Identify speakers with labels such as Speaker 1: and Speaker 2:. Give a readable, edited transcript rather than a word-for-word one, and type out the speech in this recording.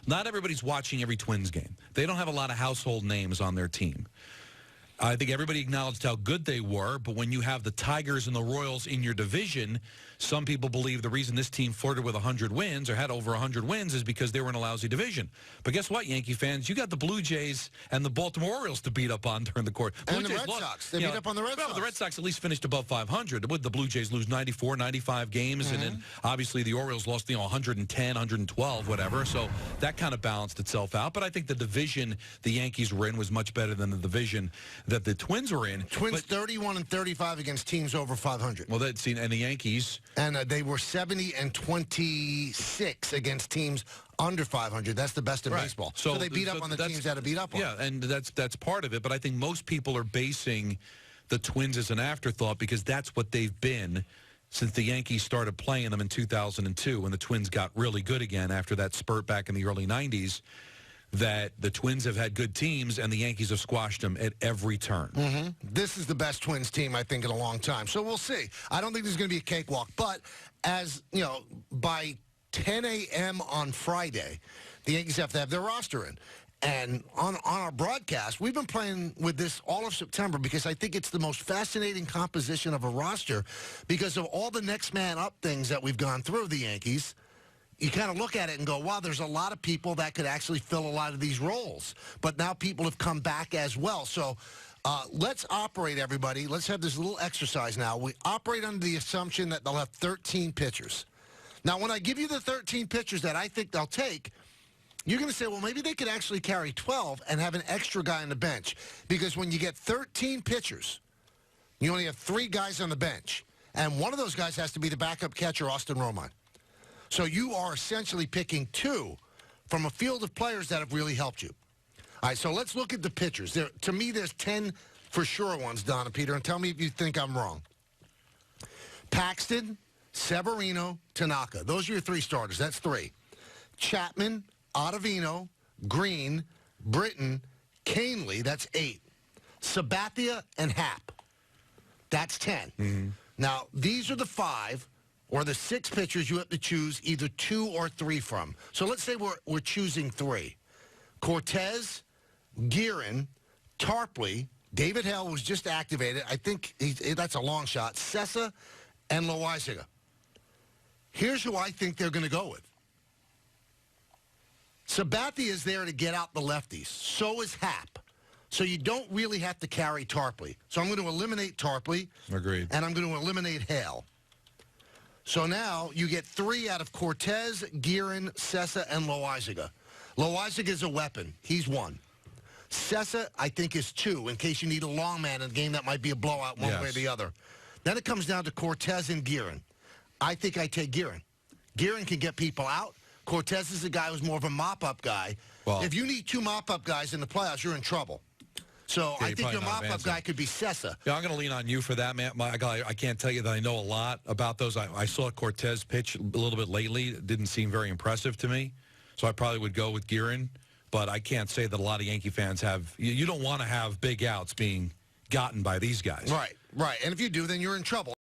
Speaker 1: not everybody's watching every Twins game. They don't have a lot of household names on their team. I think everybody acknowledged how good they were, but when you have the Tigers and the Royals in your division, some people believe the reason this team flirted with 100 wins or had over 100 wins is because they were in a lousy division. But guess what, Yankee fans? You got the Blue Jays and the Baltimore Orioles to beat up on during the course.
Speaker 2: And the Red Sox. They beat up on the Red Sox.
Speaker 1: Well, the Red Sox at least finished above 500. Would the Blue Jays lose 94, 95 games? And then, obviously, the Orioles lost, 110, 112, whatever. So that kind of balanced itself out. But I think the division the Yankees were in was much better than the division that the Twins were in.
Speaker 2: Twins 31 and 35 against teams over 500.
Speaker 1: Well, that's seen, and the Yankees,
Speaker 2: and they were 70 and 26 against teams under 500. That's the best in baseball. So they beat up on the teams that have beat up on.
Speaker 1: Yeah, and that's part of it. But I think most people are basing the Twins as an afterthought because that's what they've been since the Yankees started playing them in 2002 when the Twins got really good again after that spurt back in the early 90s. That the Twins have had good teams, and the Yankees have squashed them at every turn.
Speaker 2: This is the best Twins team, I think, in a long time. So we'll see. I don't think there's going to be a cakewalk. But, as you know, by 10 a.m. on Friday, the Yankees have to have their roster in. And on our broadcast, we've been playing with this all of September because I think it's the most fascinating composition of a roster because of all the next man up things that we've gone through, the Yankees. You kind of look at it and go, wow, there's a lot of people that could actually fill a lot of these roles. But now people have come back as well. So let's operate, everybody. Let's have this little exercise now. We operate under the assumption that they'll have 13 pitchers. Now, when I give you the 13 pitchers that I think they'll take, you're going to say, well, maybe they could actually carry 12 and have an extra guy on the bench. Because when you get 13 pitchers, you only have 3 guys on the bench. And one of those guys has to be the backup catcher, Austin Romine. So you are essentially picking 2 from a field of players that have really helped you. All right, so let's look at the pitchers. To me, there's 10 for sure ones, Don and Peter, and tell me if you think I'm wrong. Paxton, Severino, Tanaka. Those are your 3 starters. That's 3. Chapman, Ottavino, Green, Britton, Canely. That's 8. Sabathia and Happ. That's 10. Now, these are the 5. Or the 6 pitchers you have to choose either 2 or 3 from. So let's say we're choosing 3. Cortez, Guerin, Tarpley, David Hale was just activated. I think that's a long shot. Sessa and Loaizaga. Here's who I think they're going to go with. Sabathia is there to get out the lefties. So is Happ. So you don't really have to carry Tarpley. So I'm going to eliminate Tarpley.
Speaker 1: Agreed.
Speaker 2: And I'm going to eliminate Hale. So now you get 3 out of Cortez, Guerin, Sessa, and Loaizaga. Loaizaga is a weapon. He's 1. Sessa, I think, is 2, in case you need a long man in a game that might be a blowout one way or the other. Then it comes down to Cortez and Guerin. I think I take Guerin. Guerin can get people out. Cortez is a guy who's more of a mop-up guy. Well, if you need 2 mop-up guys in the playoffs, you're in trouble. So I think your mop-up guy could be Sessa.
Speaker 1: Yeah, I'm going to lean on you for that, man. I can't tell you that I know a lot about those. I saw Cortez pitch a little bit lately. It didn't seem very impressive to me. So I probably would go with Guerin. But I can't say that a lot of Yankee fans have. You don't want to have big outs being gotten by these guys.
Speaker 2: Right. And if you do, then you're in trouble.